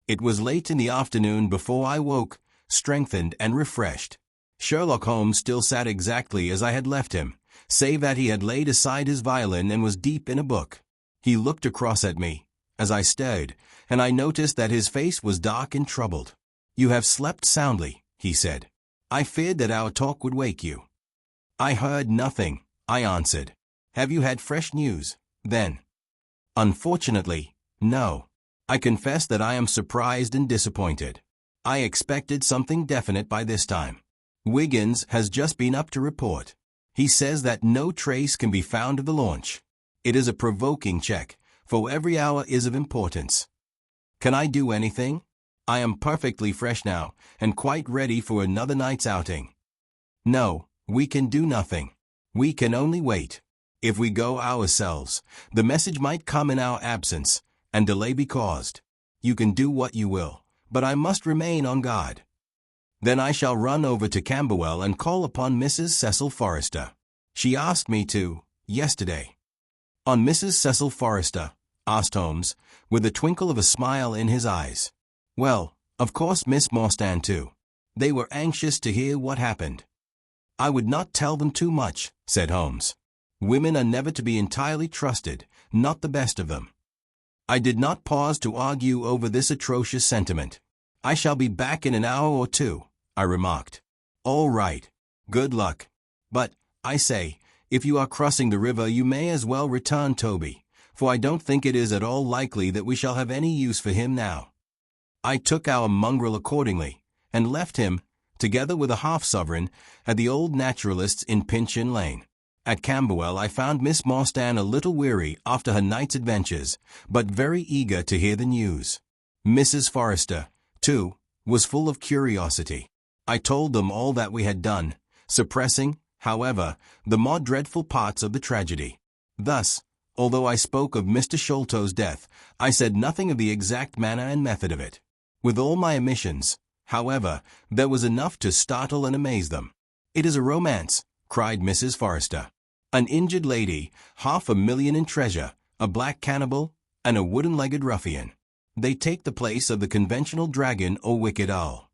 It was late in the afternoon before I woke, strengthened and refreshed. Sherlock Holmes still sat exactly as I had left him, save that he had laid aside his violin and was deep in a book. He looked across at me, as I stared, and I noticed that his face was dark and troubled. "You have slept soundly," he said. "I feared that our talk would wake you." "I heard nothing," I answered. "Have you had fresh news, then?" "Unfortunately, no. I confess that I am surprised and disappointed. I expected something definite by this time. Wiggins has just been up to report. He says that no trace can be found of the launch. It is a provoking check, for every hour is of importance. Can I do anything? I am perfectly fresh now, and quite ready for another night's outing." "No, we can do nothing. We can only wait. If we go ourselves, the message might come in our absence, and delay be caused. You can do what you will, but I must remain on guard." "Then I shall run over to Camberwell and call upon Mrs. Cecil Forrester. She asked me to, yesterday." "On Mrs. Cecil Forrester?" asked Holmes, with the twinkle of a smile in his eyes. "Well, of course Miss Morstan too. They were anxious to hear what happened." "I would not tell them too much," said Holmes. "Women are never to be entirely trusted, not the best of them." I did not pause to argue over this atrocious sentiment. "I shall be back in an hour or two," I remarked. "All right. Good luck. But, I say, if you are crossing the river you may as well return Toby, for I don't think it is at all likely that we shall have any use for him now." I took our mongrel accordingly, and left him, together with a half-sovereign, at the old naturalist's in Pinchin Lane. At Camberwell I found Miss Morstan a little weary after her night's adventures, but very eager to hear the news. Mrs. Forrester, too, was full of curiosity. I told them all that we had done, suppressing, however, the more dreadful parts of the tragedy. Thus, although I spoke of Mr. Sholto's death, I said nothing of the exact manner and method of it. With all my omissions, however, there was enough to startle and amaze them. "It is a romance," cried Mrs. Forrester. "An injured lady, $500,000 in treasure, a black cannibal, and a wooden-legged ruffian. They take the place of the conventional dragon or wicked owl.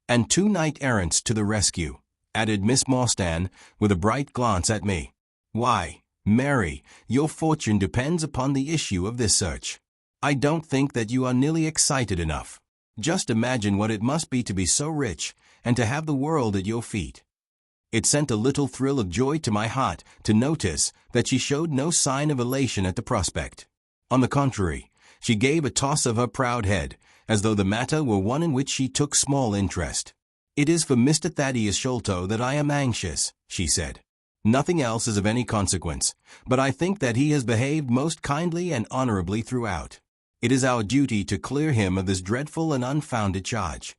And 2 knight-errants to the rescue," added Miss Morstan, with a bright glance at me. "Why, Mary, your fortune depends upon the issue of this search. I don't think that you are nearly excited enough. Just imagine what it must be to be so rich, and to have the world at your feet." It sent a little thrill of joy to my heart to notice that she showed no sign of elation at the prospect. On the contrary, she gave a toss of her proud head, as though the matter were one in which she took small interest. "It is for Mr. Thaddeus Sholto that I am anxious," she said. "Nothing else is of any consequence, but I think that he has behaved most kindly and honorably throughout. It is our duty to clear him of this dreadful and unfounded charge."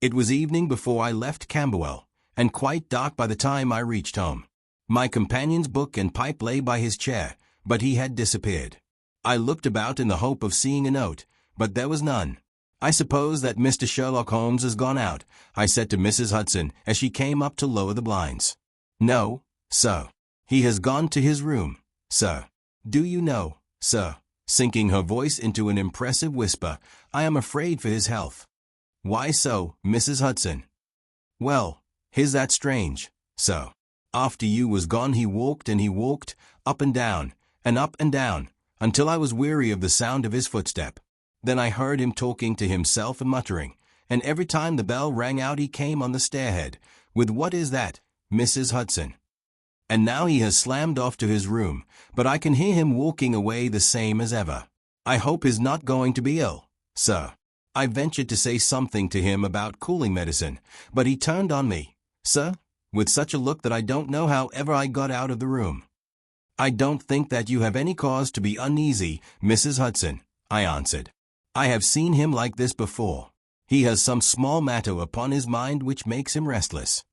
It was evening before I left Camberwell, and quite dark by the time I reached home. My companion's book and pipe lay by his chair, but he had disappeared. I looked about in the hope of seeing a note, but there was none. "I suppose that Mr. Sherlock Holmes has gone out," I said to Mrs. Hudson as she came up to lower the blinds. "No, sir. He has gone to his room, sir. Do you know, sir," sinking her voice into an impressive whisper, "I am afraid for his health." "Why so, Mrs. Hudson?" "Well, is that strange, sir? After you was gone he walked, up and down, until I was weary of the sound of his footstep. Then I heard him talking to himself and muttering, and every time the bell rang out he came on the stairhead, with what is that, Mrs. Hudson? And now he has slammed off to his room, but I can hear him walking away the same as ever. I hope he's not going to be ill, sir." I ventured to say something to him about cooling medicine, but he turned on me, sir, with such a look that I don't know how ever I got out of the room. "I don't think that you have any cause to be uneasy, Mrs. Hudson," I answered. "I have seen him like this before. He has some small matter upon his mind which makes him restless."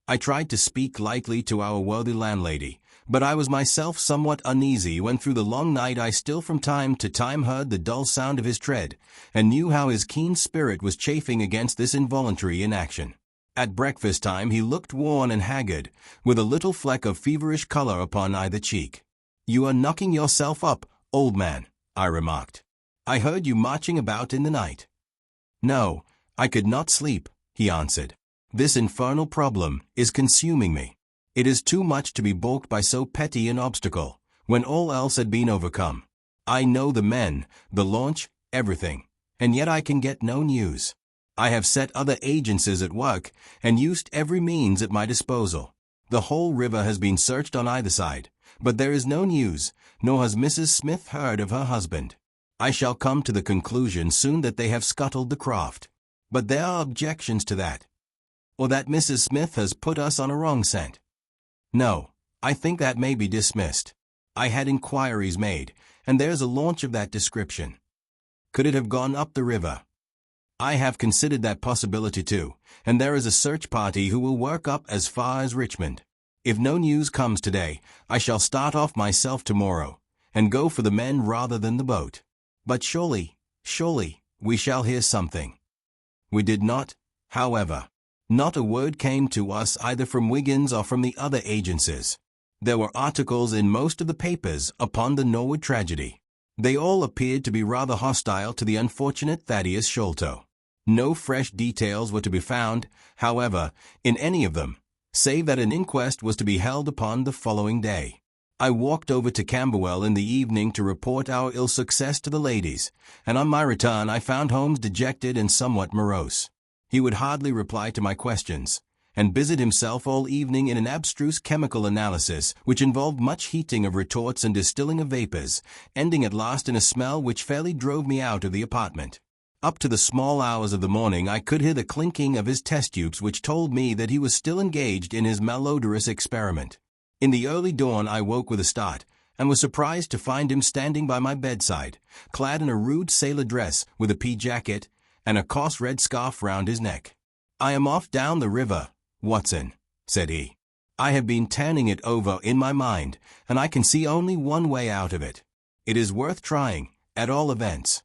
I tried to speak lightly to our worthy landlady, but I was myself somewhat uneasy when through the long night I still from time to time heard the dull sound of his tread, and knew how his keen spirit was chafing against this involuntary inaction. At breakfast time he looked worn and haggard, with a little fleck of feverish color upon either cheek. "You are knocking yourself up, old man," I remarked. "I heard you marching about in the night." No, I could not sleep, he answered. This infernal problem is consuming me. It is too much to be balked by so petty an obstacle, when all else had been overcome. I know the men, the launch, everything, and yet I can get no news. I have set other agencies at work, and used every means at my disposal. The whole river has been searched on either side, but there is no news, nor has Mrs. Smith heard of her husband. I shall come to the conclusion soon that they have scuttled the craft. But there are objections to that. Or that Mrs. Smith has put us on a wrong scent. No, I think that may be dismissed. I had inquiries made, and there's a launch of that description. Could it have gone up the river? I have considered that possibility too, and there is a search party who will work up as far as Richmond. If no news comes today, I shall start off myself tomorrow, and go for the men rather than the boat. But surely, we shall hear something. We did not, however. Not a word came to us either from Wiggins or from the other agencies. There were articles in most of the papers upon the Norwood tragedy. They all appeared to be rather hostile to the unfortunate Thaddeus Sholto. No fresh details were to be found, however, in any of them, save that an inquest was to be held upon the following day. I walked over to Camberwell in the evening to report our ill success to the ladies, and on my return I found Holmes dejected and somewhat morose. He would hardly reply to my questions, and busied himself all evening in an abstruse chemical analysis which involved much heating of retorts and distilling of vapors, ending at last in a smell which fairly drove me out of the apartment. Up to the small hours of the morning I could hear the clinking of his test tubes which told me that he was still engaged in his malodorous experiment. In the early dawn I woke with a start, and was surprised to find him standing by my bedside, clad in a rude sailor dress with a pea jacket, and a coarse red scarf round his neck. "I am off down the river, Watson," said he. "I have been turning it over in my mind, and I can see only one way out of it. It is worth trying, at all events."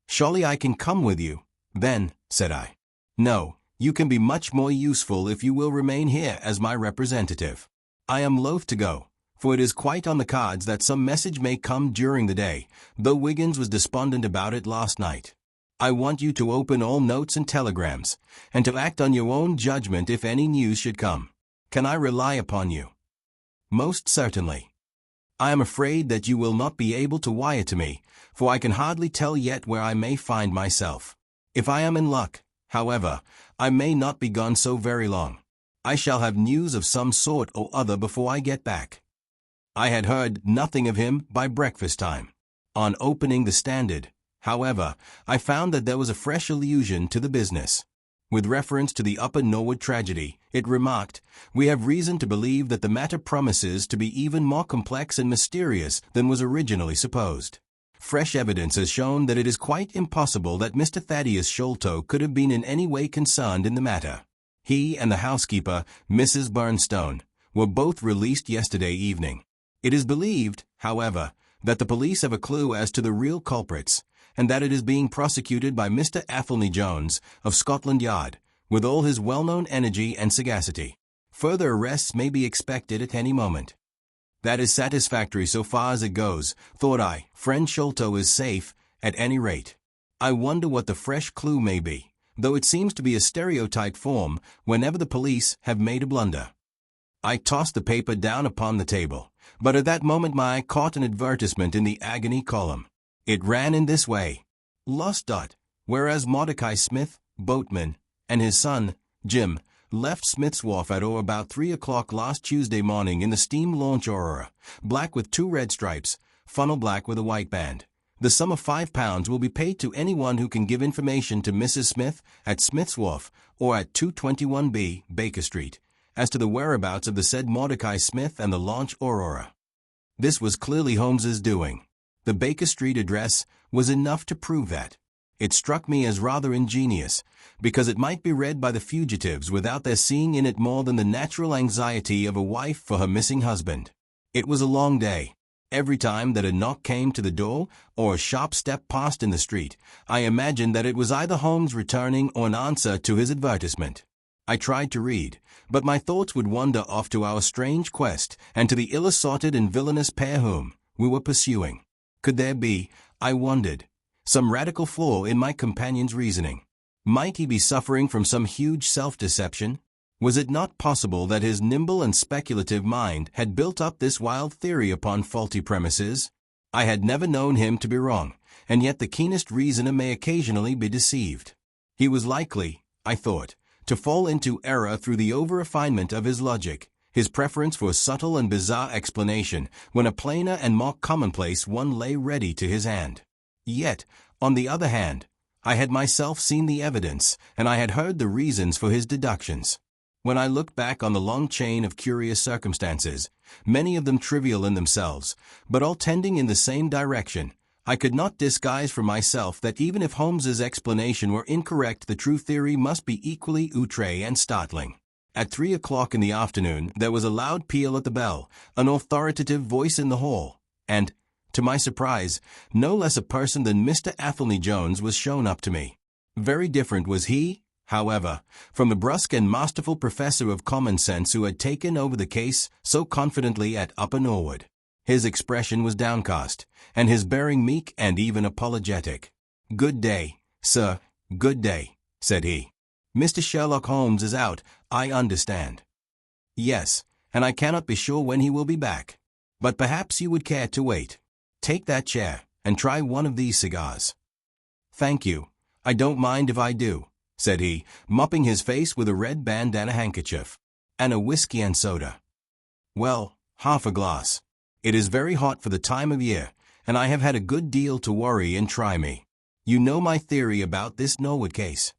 "Surely I can come with you, then," said I. "No, you can be much more useful if you will remain here as my representative. I am loath to go, for it is quite on the cards that some message may come during the day, though Wiggins was despondent about it last night. I want you to open all notes and telegrams, and to act on your own judgment if any news should come. Can I rely upon you?" "Most certainly." "I am afraid that you will not be able to wire to me, for I can hardly tell yet where I may find myself. If I am in luck, however, I may not be gone so very long. I shall have news of some sort or other before I get back." I had heard nothing of him by breakfast time. On opening the Standard, however, I found that there was a fresh allusion to the business. With reference to the Upper Norwood tragedy, it remarked, "We have reason to believe that the matter promises to be even more complex and mysterious than was originally supposed. Fresh evidence has shown that it is quite impossible that Mr. Thaddeus Sholto could have been in any way concerned in the matter. He and the housekeeper, Mrs. Burnstone, were both released yesterday evening. It is believed, however, that the police have a clue as to the real culprits, and that it is being prosecuted by Mr. Athelney Jones, of Scotland Yard, with all his well-known energy and sagacity. Further arrests may be expected at any moment." That is satisfactory so far as it goes, thought I. Friend Sholto is safe, at any rate. I wonder what the fresh clue may be, though it seems to be a stereotyped form whenever the police have made a blunder. I tossed the paper down upon the table, but at that moment my eye caught an advertisement in the agony column. It ran in this way: "Lost. Whereas Mordecai Smith, boatman, and his son, Jim, left Smith's Wharf at or about 3 o'clock last Tuesday morning in the steam launch Aurora, black with 2 red stripes, funnel black with a white band. The sum of £5 will be paid to anyone who can give information to Mrs. Smith at Smith's Wharf or at 221B, Baker Street, as to the whereabouts of the said Mordecai Smith and the launch Aurora." This was clearly Holmes's doing. The Baker Street address was enough to prove that. It struck me as rather ingenious, because it might be read by the fugitives without their seeing in it more than the natural anxiety of a wife for her missing husband. It was a long day. Every time that a knock came to the door, or a sharp step passed in the street, I imagined that it was either Holmes returning or an answer to his advertisement. I tried to read, but my thoughts would wander off to our strange quest and to the ill-assorted and villainous pair whom we were pursuing. Could there be, I wondered, some radical flaw in my companion's reasoning? Might he be suffering from some huge self-deception? Was it not possible that his nimble and speculative mind had built up this wild theory upon faulty premises? I had never known him to be wrong, and yet the keenest reasoner may occasionally be deceived. He was likely, I thought, to fall into error through the over-refinement of his logic, his preference for subtle and bizarre explanation, when a plainer and more commonplace one lay ready to his hand. Yet, on the other hand, I had myself seen the evidence, and I had heard the reasons for his deductions. When I looked back on the long chain of curious circumstances, many of them trivial in themselves, but all tending in the same direction, I could not disguise from myself that even if Holmes's explanation were incorrect, the true theory must be equally outre and startling. At 3 o'clock in the afternoon, there was a loud peal at the bell, an authoritative voice in the hall, and, to my surprise, no less a person than Mr. Athelney Jones was shown up to me. Very different was he, however, from the brusque and masterful professor of common sense who had taken over the case so confidently at Upper Norwood. His expression was downcast, and his bearing meek and even apologetic. "Good day, sir, good day," said he. "Mr. Sherlock Holmes is out, I understand." "Yes, and I cannot be sure when he will be back. But perhaps you would care to wait. Take that chair, and try one of these cigars." "Thank you, I don't mind if I do," said he, mopping his face with a red bandana handkerchief. "And a whiskey and soda." "Well, half a glass. It is very hot for the time of year, and I have had a good deal to worry and try me. You know my theory about this Norwood case.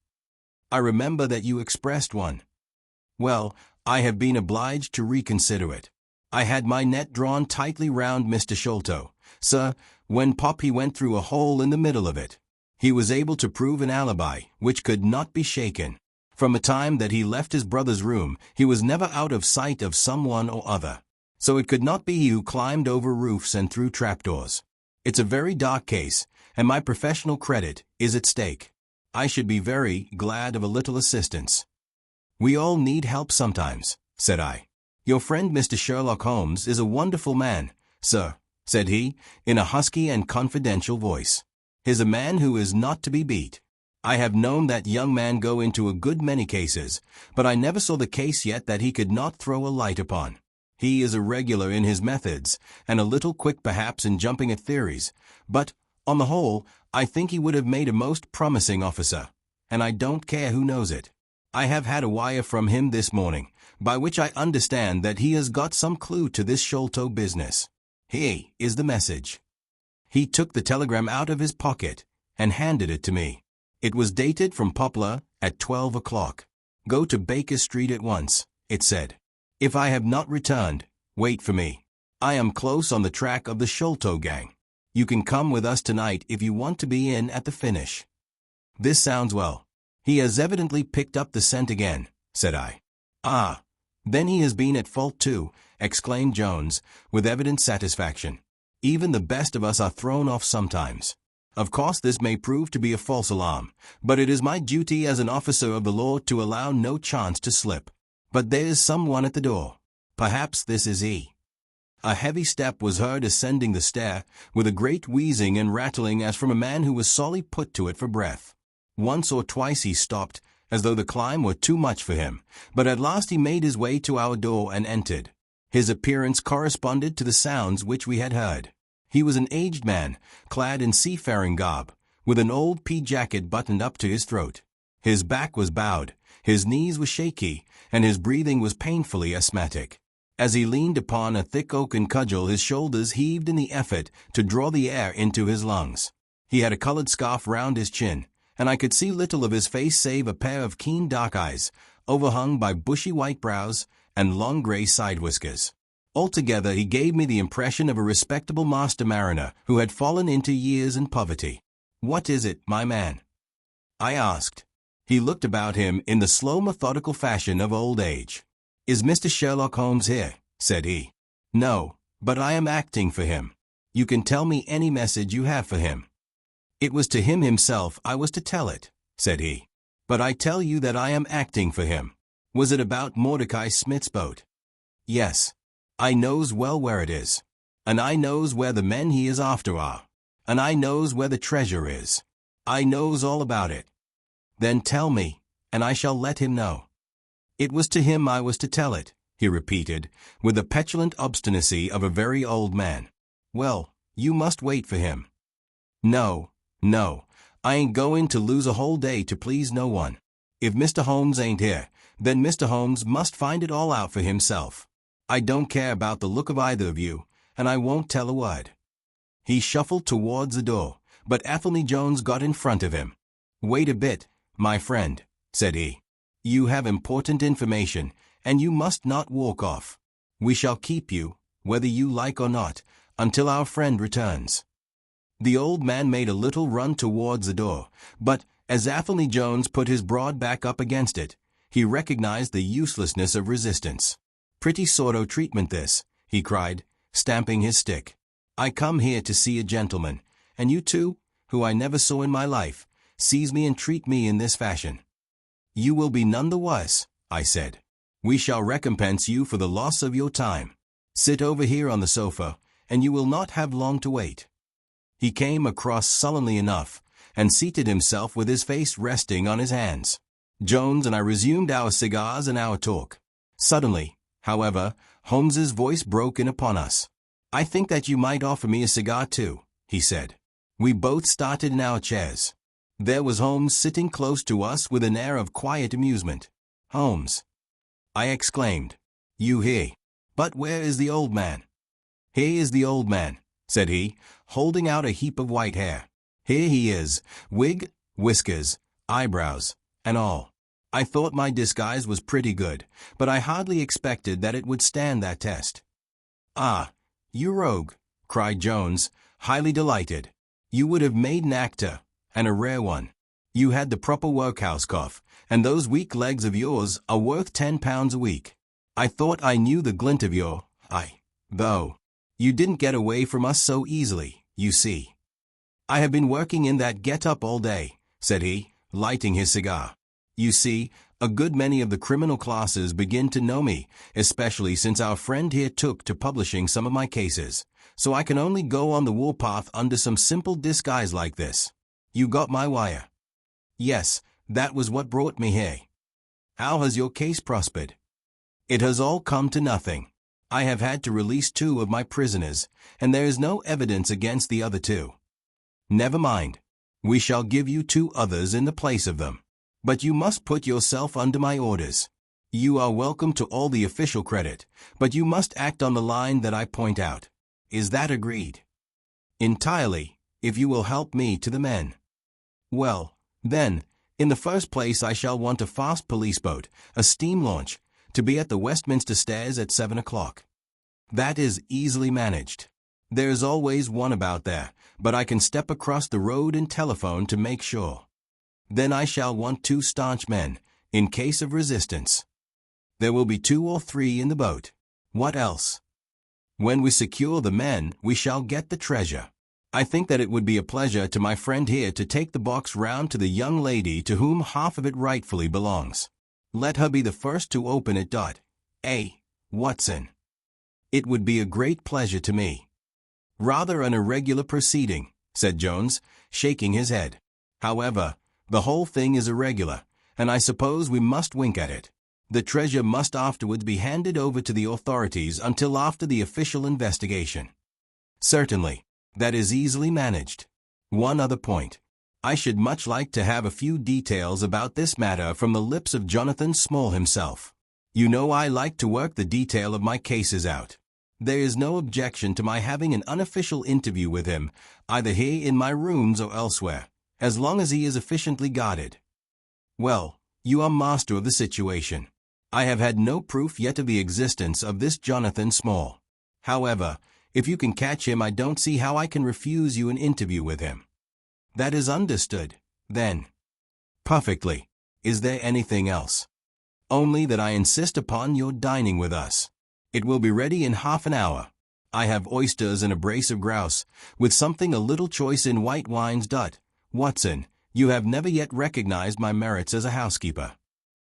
I remember that you expressed one. Well, I have been obliged to reconsider it. I had my net drawn tightly round Mr. Sholto, sir, when he went through a hole in the middle of it. He was able to prove an alibi, which could not be shaken. From the time that he left his brother's room, he was never out of sight of someone or other. So it could not be he who climbed over roofs and through trapdoors. It's a very dark case, and my professional credit is at stake. I should be very glad of a little assistance." "We all need help sometimes," said I. "Your friend Mr. Sherlock Holmes is a wonderful man, sir," said he, in a husky and confidential voice. "He's a man who is not to be beat. I have known that young man go into a good many cases, but I never saw the case yet that he could not throw a light upon. He is irregular in his methods, and a little quick perhaps in jumping at theories, but, on the whole, I think he would have made a most promising officer, and I don't care who knows it. I have had a wire from him this morning, by which I understand that he has got some clue to this Sholto business. Here is the message." He took the telegram out of his pocket and handed it to me. It was dated from Poplar at 12 o'clock. "Go to Baker Street at once," it said. "If I have not returned, wait for me. I am close on the track of the Sholto gang. You can come with us tonight if you want to be in at the finish." "This sounds well. He has evidently picked up the scent again," said I. "Ah, then he has been at fault too," exclaimed Jones, with evident satisfaction. "Even the best of us are thrown off sometimes. Of course this may prove to be a false alarm, but it is my duty as an officer of the law to allow no chance to slip. But there is someone at the door. Perhaps this is he." A heavy step was heard ascending the stair, with a great wheezing and rattling as from a man who was sorely put to it for breath. Once or twice he stopped, as though the climb were too much for him, but at last he made his way to our door and entered. His appearance corresponded to the sounds which we had heard. He was an aged man, clad in seafaring garb, with an old pea jacket buttoned up to his throat. His back was bowed, his knees were shaky, and his breathing was painfully asthmatic. As he leaned upon a thick oaken cudgel, his shoulders heaved in the effort to draw the air into his lungs. He had a colored scarf round his chin, and I could see little of his face save a pair of keen dark eyes, overhung by bushy white brows and long gray side whiskers. Altogether he gave me the impression of a respectable master mariner who had fallen into years and poverty. "What is it, my man?" I asked. He looked about him in the slow methodical fashion of old age. "Is Mr. Sherlock Holmes here?" said he. "No, but I am acting for him. You can tell me any message you have for him." "It was to him himself I was to tell it," said he. "But I tell you that I am acting for him. Was it about Mordecai Smith's boat?" "Yes. I knows well where it is. And I knows where the men he is after are. And I knows where the treasure is. I knows all about it." Then tell me, and I shall let him know. It was to him I was to tell it, he repeated, with the petulant obstinacy of a very old man. Well, you must wait for him. No, I ain't going to lose a whole day to please no one. If Mr. Holmes ain't here, then Mr. Holmes must find it all out for himself. I don't care about the look of either of you, and I won't tell a word. He shuffled towards the door, but Athelney Jones got in front of him. Wait a bit, my friend, said he. You have important information, and you must not walk off. We shall keep you, whether you like or not, until our friend returns. The old man made a little run towards the door, but as Athelney Jones put his broad back up against it, he recognized the uselessness of resistance. Pretty sort o' treatment this, he cried, stamping his stick. I come here to see a gentleman, and you two, who I never saw in my life, seize me and treat me in this fashion. You will be none the worse, I said. We shall recompense you for the loss of your time. Sit over here on the sofa, and you will not have long to wait. He came across sullenly enough, and seated himself with his face resting on his hands. Jones and I resumed our cigars and our talk. Suddenly, however, Holmes's voice broke in upon us. I think that you might offer me a cigar too, he said. We both started in our chairs. There was Holmes sitting close to us with an air of quiet amusement. Holmes, I exclaimed. You here? But where is the old man? Here is the old man, said he, holding out a heap of white hair. Here he is, wig, whiskers, eyebrows, and all. I thought my disguise was pretty good, but I hardly expected that it would stand that test. Ah, you rogue, cried Jones, highly delighted. You would have made an actor, and a rare one. You had the proper workhouse cough, and those weak legs of yours are worth £10 a week. I thought I knew the glint of your eye, though. You didn't get away from us so easily, you see. I have been working in that get-up all day, said he, lighting his cigar. You see, a good many of the criminal classes begin to know me, especially since our friend here took to publishing some of my cases, so I can only go on the warpath under some simple disguise like this. You got my wire? Yes, that was what brought me here. How has your case prospered? It has all come to nothing. I have had to release 2 of my prisoners, and there is no evidence against the other 2. Never mind. We shall give you 2 others in the place of them. But you must put yourself under my orders. You are welcome to all the official credit, but you must act on the line that I point out. Is that agreed? Entirely, if you will help me to the men. Well, then, in the first place I shall want a fast police boat, a steam launch, to be at the Westminster Stairs at 7 o'clock. That is easily managed. There is always one about there, but I can step across the road and telephone to make sure. Then I shall want 2 staunch men, in case of resistance. There will be 2 or 3 in the boat. What else? When we secure the men, we shall get the treasure. I think that it would be a pleasure to my friend here to take the box round to the young lady to whom half of it rightfully belongs. Let her be the first to open it. Watson. It would be a great pleasure to me. Rather an irregular proceeding, said Jones, shaking his head. However, the whole thing is irregular, and I suppose we must wink at it. The treasure must afterwards be handed over to the authorities until after the official investigation. Certainly, that is easily managed. One other point. I should much like to have a few details about this matter from the lips of Jonathan Small himself. You know I like to work the detail of my cases out. There is no objection to my having an unofficial interview with him, either here in my rooms or elsewhere, as long as he is efficiently guarded. Well, you are master of the situation. I have had no proof yet of the existence of this Jonathan Small. However, if you can catch him, I don't see how I can refuse you an interview with him. That is understood, then. Perfectly. Is there anything else? Only that I insist upon your dining with us. It will be ready in half an hour. I have oysters and a brace of grouse, with something a little choice in white wines. Watson, you have never yet recognized my merits as a housekeeper.